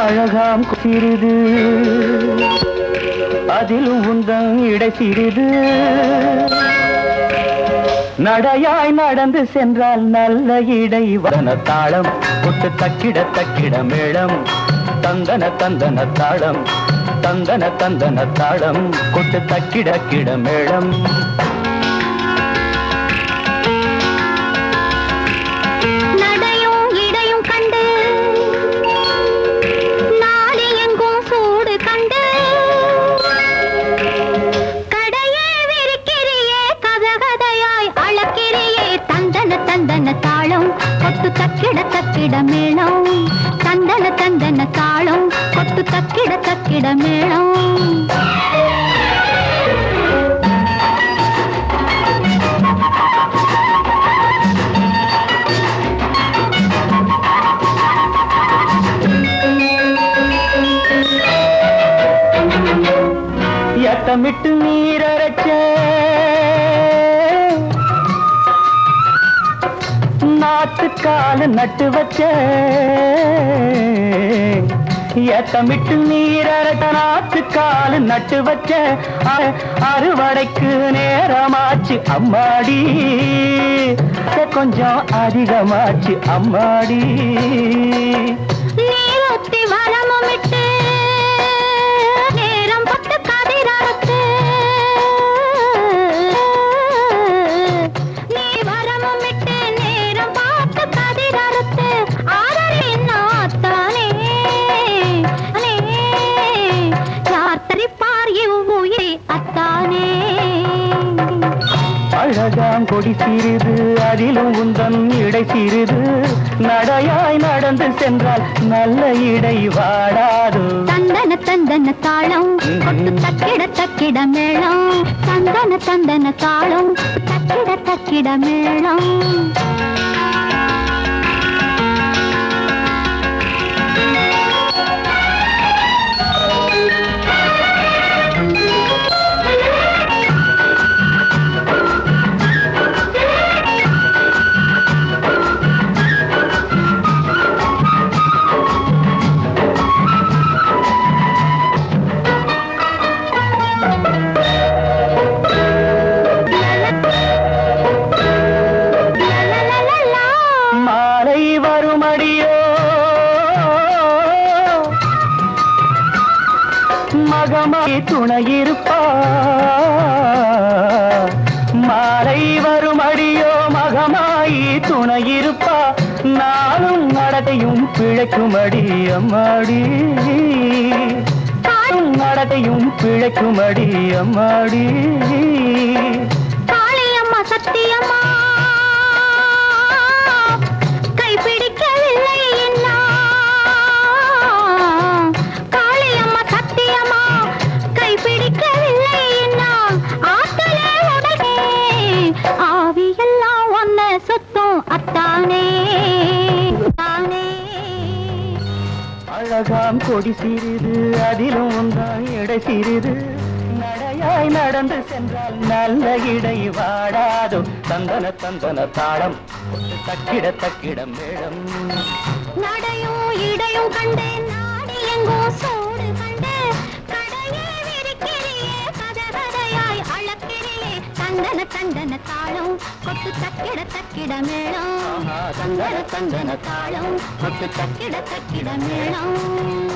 அழகாம் சிறிது அதிலும் உந்தன் இடை சிறிது நடையாய் நடந்து சென்றால் நல்ல இடை வன தாளம் கொட்டு தக்கிட தக்கிட மேளம் தந்தன தந்தன தாளம் தந்தன தந்தன தாளம் கொட்டு தக்கிட கிட மேளம் தாளம் கொட்டு தக்கிட தக்கிட மேளம் தந்தன தந்தன தாளம் கொட்டு தக்கிட தக்கிட மேளம் எத்தமிட்டு நீரச்ச நாத்துக்கால நட்டு வச்ச ஏத்தமிட்டு நீரட்ட நாத்துக்கால நட்டு வச்ச அறுவடைக்கு நேரமாச்சு அம்மாடி கொஞ்சம் அதிகமாச்சு அம்மாடி நீரொத்தி வரமுமிட்டு நேரம் பட்டு கதிரறுத்து நீ வரமுமிட்டு அழகாம் கொடி சிறிது அதிலும் உந்தன் இடை சிறிது நடையாய் நடந்து சென்றால் நல்ல இடை வாடாது தந்தன தந்தன தாளம் கொட்டு தக்கிட தக்கிட மேளம் தந்தன தந்தன தாளம் தக்கிட தக்கிட மேளம் மகமாய் துணையிருப்பா மாலை வரும் அடியோ மகமாய் துணையிருப்பா நானும் நடத்தையும் பிழைக்குமடி அம்மாடி நடத்தையும் பிழைக்குமடி அம்மாடி காளியம்மா சத்தியம்மா கைப்பிடிக்கவில்லை என்ன காளியம்மா சத்தியம்மா கைப்பிடிக்கவில்லை என்ன ஆத்தலே உடனே ஆவியெல்லாம் ஒன்ன சுத்தம் அத்தானே அழகாம் கொடி சிறிது அதிலும் உந்தான் இடை சிறிது நடையாய் நடந்து சென்றால் நல்ல இடை வாடாதோ தந்தன தந்தன தாளம் தக்கிட தக்கிட மேளம் நடையும் இடையும் கண்டேன் நாடி எங்கோ சோடு கண்டு கடையே விரிக்கிறியே கதகதையாய் அளக்கிறியே தந்தன தந்தன தாளம் கொட்டு தக்கிட தக்கிட மேளம் தந்தன தந்தன தாளம் கொட்டு தக்கிட தக்கிட மேளம்